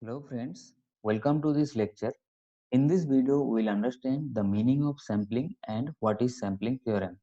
Hello friends, welcome to this lecture. In this video, we will understand the meaning of sampling and what is sampling theorem.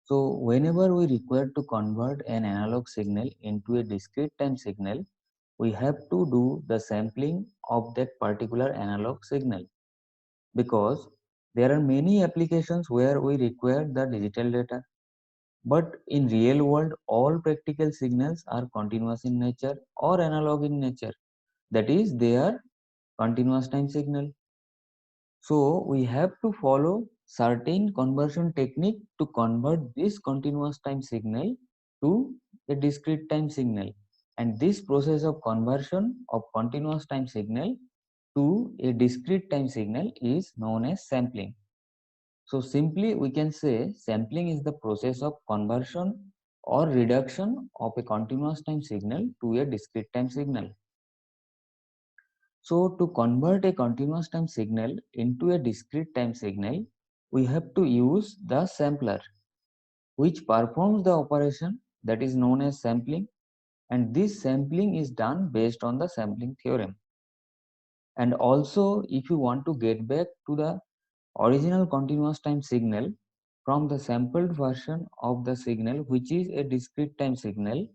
So whenever we require to convert an analog signal into a discrete time signal, we have to do the sampling of that particular analog signal because there are many applications where we require the digital data. But in real world, all practical signals are continuous in nature or analog in nature. That is, they are continuous time signal. So we have to follow certain conversion technique to convert this continuous time signal to a discrete time signal. And this process of conversion of continuous time signal to a discrete time signal is known as sampling. So simply we can say sampling is the process of conversion or reduction of a continuous time signal to a discrete time signal. So to convert a continuous time signal into a discrete time signal, we have to use the sampler, which performs the operation that is known as sampling, and this sampling is done based on the sampling theorem. And also, if you want to get back to the original continuous time signal from the sampled version of the signal, which is a discrete time signal,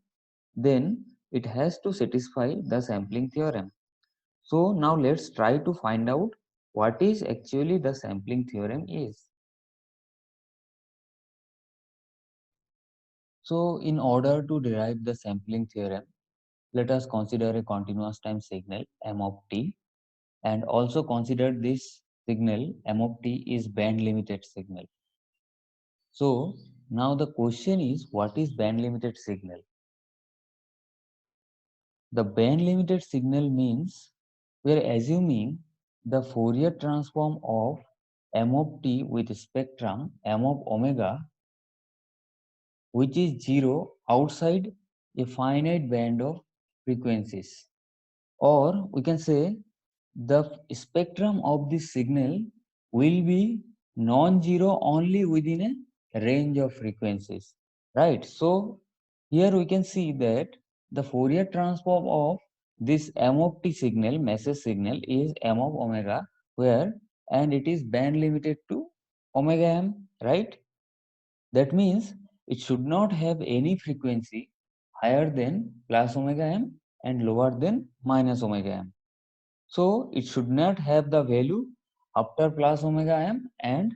then it has to satisfy the sampling theorem. So now let's try to find out what is actually the sampling theorem is. So in order to derive the sampling theorem, let us consider a continuous time signal m of t, and also consider this signal m of t is band limited signal. So now the question is, what is band limited signal? The band limited signal means we are assuming the Fourier transform of m of t with spectrum m of omega, which is 0 outside a finite band of frequencies. Or we can say the spectrum of this signal will be non-zero only within a range of frequencies, right? So here we can see that the Fourier transform of this m of t signal, message signal, is m of omega, where and it is band limited to omega m, right? That means it should not have any frequency higher than plus omega m and lower than minus omega m. So it should not have the value after plus omega m and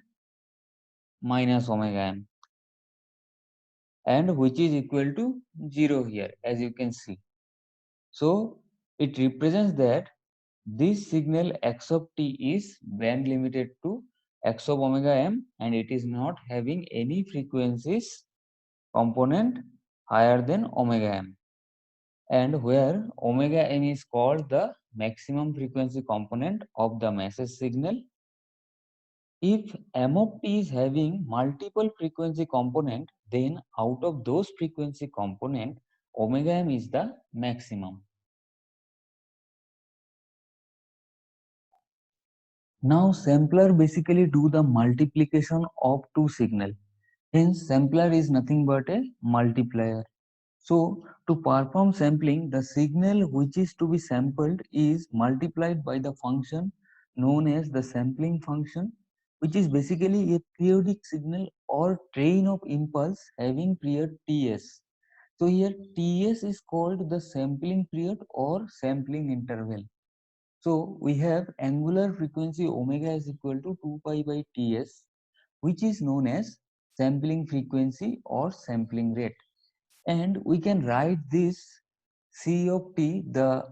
minus omega m, and which is equal to 0 here, as you can see. So it represents that this signal x of t is band limited to x of omega m, and it is not having any frequencies component higher than omega m, and where omega m is called the maximum frequency component of the message signal. If m of t is having multiple frequency component, then out of those frequency component, omega m is the maximum. Now sampler basically do the multiplication of two signal. Hence sampler is nothing but a multiplier. So to perform sampling, the signal which is to be sampled is multiplied by the function known as the sampling function, which is basically a periodic signal or train of impulse having period Ts. So here Ts is called the sampling period or sampling interval. So we have angular frequency omega is equal to 2 pi by Ts, which is known as sampling frequency or sampling rate. And we can write this C of t, the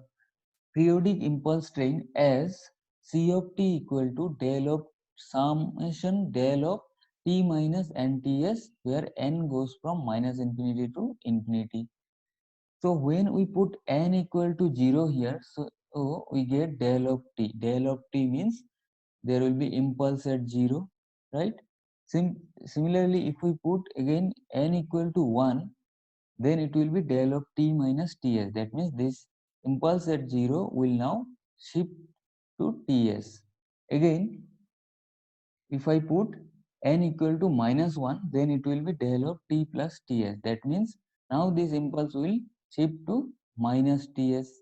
periodic impulse train, as C of t equal to del of summation del of t minus nts, where n goes from minus infinity to infinity. So when we put n equal to 0 here, so we get del of t. Del of t means there will be impulse at 0, right? Similarly, if we put again n equal to 1, then it will be del of t minus ts. That means this impulse at 0 will now shift to ts. Again, if I put n equal to minus 1, then it will be del of t plus ts. That means now this impulse will shift to minus ts.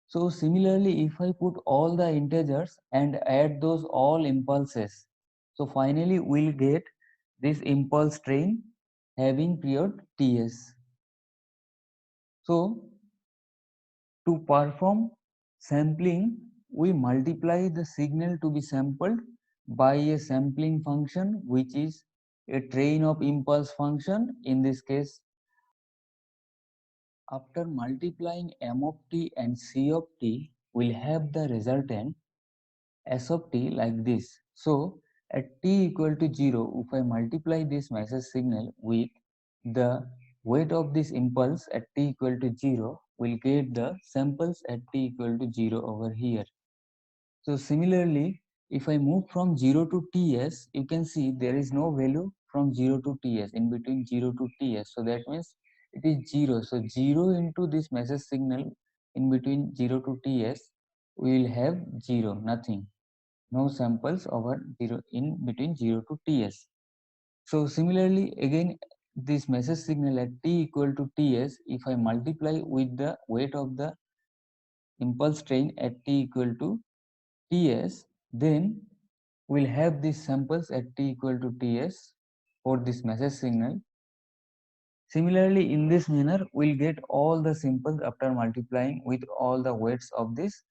So similarly, if I put all the integers and add those all impulses, so finally we'll get this impulse train having period Ts. So to perform sampling, we multiply the signal to be sampled by a sampling function, which is a train of impulse function. In this case, after multiplying m of t and c of t, we'll have the resultant s of t like this. So at t equal to 0, if I multiply this message signal with the weight of this impulse at t equal to 0, we'll get the samples at t equal to 0 over here. So similarly, if I move from 0 to ts, you can see there is no value from 0 to ts, in between 0 to ts. So that means it is 0. So 0 into this message signal in between 0 to ts, we will have 0, nothing. No samples over 0 in between 0 to ts. So similarly, again, this message signal at t equal to ts, if I multiply with the weight of the impulse train at t equal to ts, then we'll have these samples at t equal to ts for this message signal. Similarly, in this manner, we'll get all the samples after multiplying with all the weights of this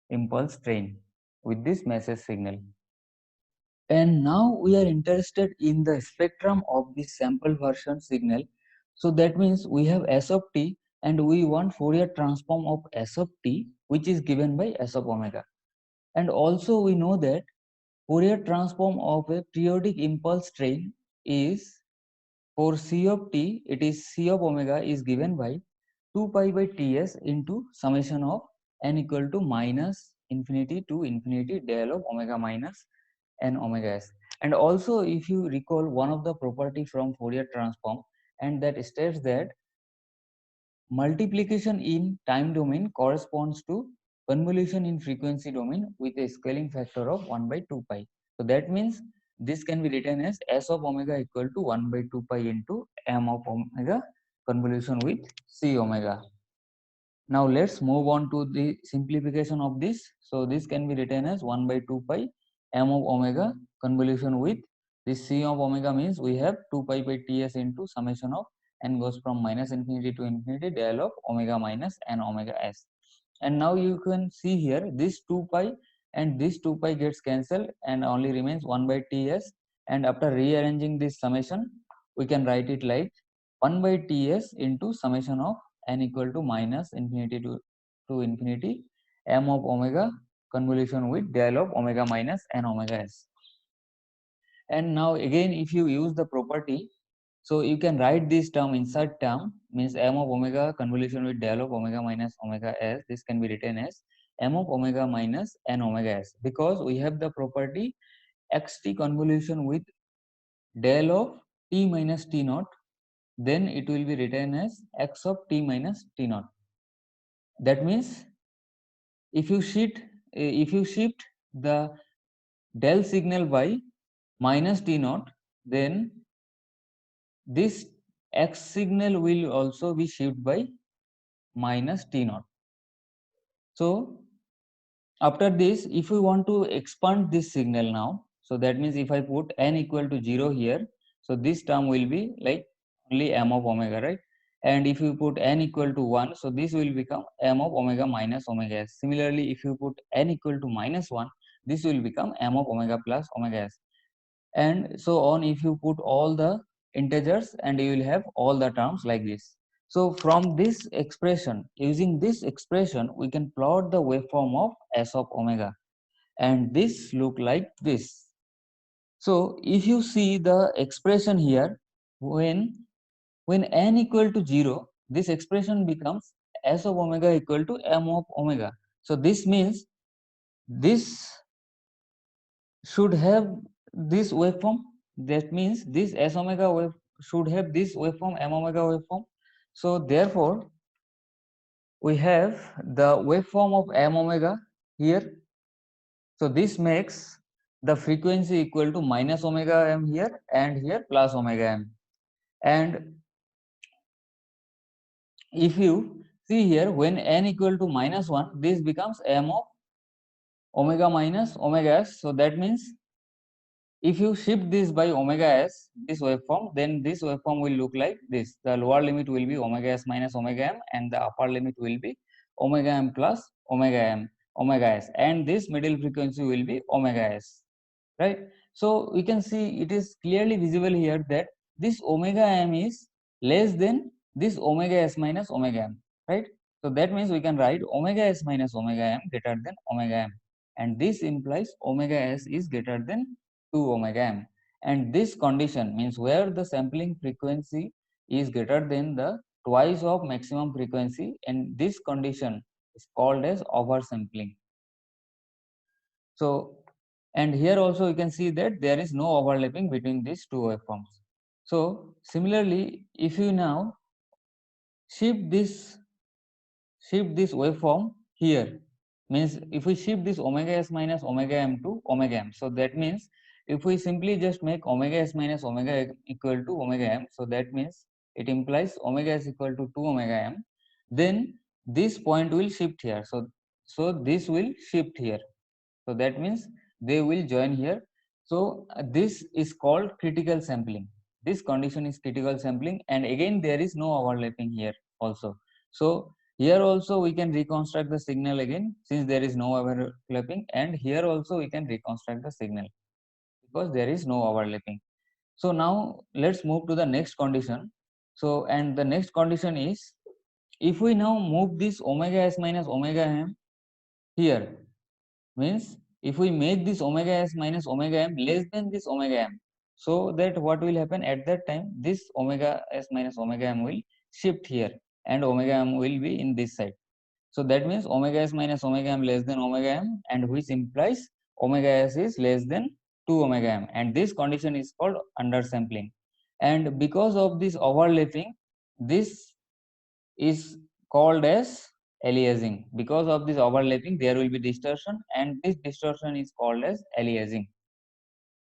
impulse train with this message signal. And now we are interested in the spectrum of this sample version signal. So that means we have S of t and we want Fourier transform of S of t, which is given by S of omega. And also we know that Fourier transform of a periodic impulse train is, for C of t, it is C of omega is given by 2 pi by ts into summation of n equal to minus infinity to infinity del of omega minus n omega s. And also, if you recall one of the property from Fourier transform, and that states that multiplication in time domain corresponds to convolution in frequency domain with a scaling factor of 1 by 2 pi. So that means this can be written as s of omega equal to 1 by 2 pi into m of omega convolution with c omega. Now let's move on to the simplification of this. So this can be written as 1 by 2 pi m of omega convolution with this c of omega, means we have 2 pi by ts into summation of n goes from minus infinity to infinity del of omega minus n omega s. And now you can see here this 2 pi and this 2 pi gets cancelled and only remains 1 by ts. And after rearranging this summation, we can write it like 1 by ts into summation of n equal to minus infinity to infinity m of omega convolution with del of omega minus n omega s. And now again, if you use the property, so you can write this term inside term, means m of omega convolution with del of omega minus omega s. This can be written as m of omega minus n omega s, because we have the property xt convolution with del of t minus t naught, then it will be written as x of t minus t naught. That means if you shift the del signal by minus t naught, then this x signal will also be shifted by minus t naught. So after this, if we want to expand this signal now, so that means if I put n equal to 0 here, so this term will be like only m of omega, right? And if you put n equal to 1, so this will become m of omega minus omega s. Similarly, if you put n equal to minus 1, this will become m of omega plus omega s. And so on, if you put all the integers, and you will have all the terms like this. So from this expression, using this expression, we can plot the waveform of s of omega, and this look like this. So if you see the expression here, when n equal to 0, this expression becomes s of omega equal to m of omega. So this means this should have this waveform. That means this s omega wave should have this waveform, m omega waveform. So therefore we have the waveform of m omega here. So this makes the frequency equal to minus omega m here, and here plus omega m. And if you see here, when n equal to -1, this becomes m of omega minus omega s. So that means if you shift this by omega s, this waveform, then this waveform will look like this. The lower limit will be omega s minus omega m, and the upper limit will be omega m plus omega s, and this middle frequency will be omega s, right? So we can see it is clearly visible here that this omega m is less than this omega s minus omega m, right? So that means we can write omega s minus omega m greater than omega m, and this implies omega s is greater than 2 omega m, and this condition means where the sampling frequency is greater than the twice of maximum frequency, and this condition is called as oversampling. So, and here also you can see that there is no overlapping between these two waveforms. So similarly, if you now shift this waveform here, means if we shift this omega s minus omega m to omega m, so that means if we simply just make omega s minus omega m equal to omega m, so that means it implies omega s equal to 2 omega m, then this point will shift here. So this will shift here. So that means they will join here. So this is called critical sampling. This condition is critical sampling, and again there is no overlapping here also. So here also we can reconstruct the signal again, since there is no overlapping, and here also we can reconstruct the signal because there is no overlapping. So now let's move to the next condition. So, and the next condition is, if we now move this omega s minus omega m here, means if we make this omega s minus omega m less than this omega m, so that what will happen at that time, this omega s minus omega m will shift here and omega m will be in this side. So that means omega s minus omega m less than omega m, and which implies omega s is less than 2 omega m, and this condition is called undersampling. And because of this overlapping, this is called as aliasing. Because of this overlapping, there will be distortion, and this distortion is called as aliasing.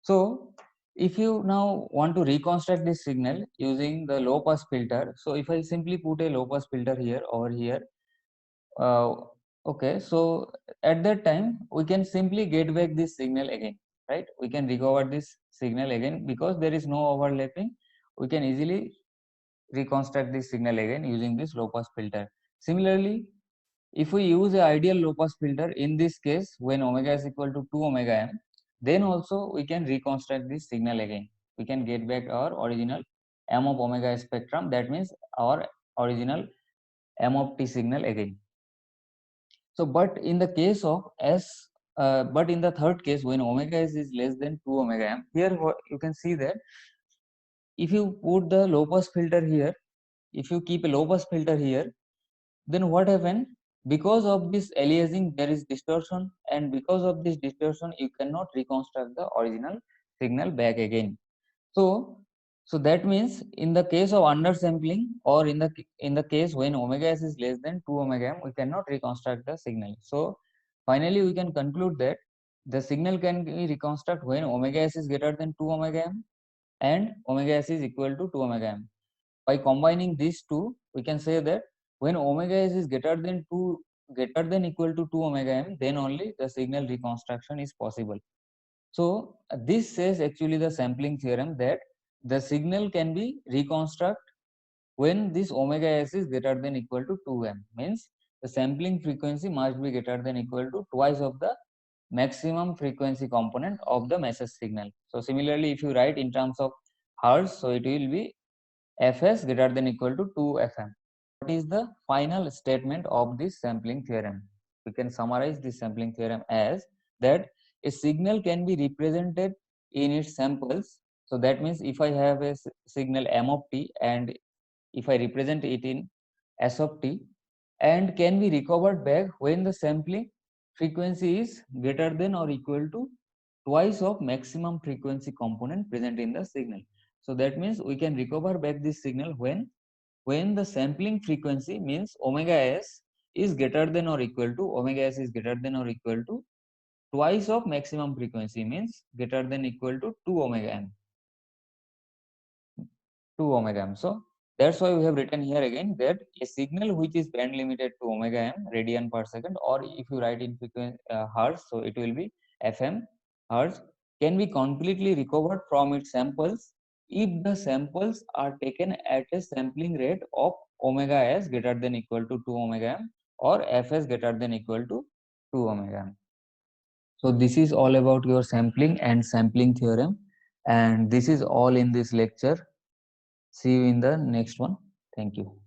So if you now want to reconstruct this signal using the low pass filter, so if I simply put a low pass filter here over here, uh, okay, so at that time we can simply get back this signal again, right? We can recover this signal again because there is no overlapping. We can easily reconstruct this signal again using this low pass filter. Similarly, if we use a ideal low pass filter, in this case when omega is equal to 2 omega m, then also we can reconstruct this signal again. We can get back our original m of omega spectrum, that means our original m of t signal again. So but in the case of but in the third case, when omega is less than 2 omega m, here you can see that if you put the low pass filter here, if you keep a low pass filter here, then what happened? Because of this aliasing, there is distortion, and because of this distortion, you cannot reconstruct the original signal back again. So that means in the case of undersampling, or in the case when omega s is less than 2 omega m, we cannot reconstruct the signal. So finally we can conclude that the signal can be reconstructed when omega s is greater than 2 omega m and omega s is equal to 2 omega m. By combining these two, we can say that when omega s is greater than equal to 2 omega m, then only the signal reconstruction is possible. So this says actually the sampling theorem that the signal can be reconstructed when this omega s is greater than equal to 2m, means the sampling frequency must be greater than equal to twice of the maximum frequency component of the message signal. So similarly, if you write in terms of hertz, so it will be fs greater than equal to 2fm. What is the final statement of this sampling theorem? We can summarize this sampling theorem as that a signal can be represented in its samples. So that means if I have a signal m of t, and if I represent it in s of t, and can be recovered back when the sampling frequency is greater than or equal to twice of maximum frequency component present in the signal. So that means we can recover back this signal when the sampling frequency, means omega s, is greater than or equal to twice of maximum frequency, means greater than equal to 2 omega m. So That's why we have written here again that a signal which is band limited to omega m radian per second, or if you write in frequency hertz, so it will be FM hertz, can be completely recovered from its samples if the samples are taken at a sampling rate of omega s greater than equal to 2 omega m or fs greater than equal to 2 omega m. So this is all about your sampling and sampling theorem, and this is all in this lecture. See you in the next one. Thank you.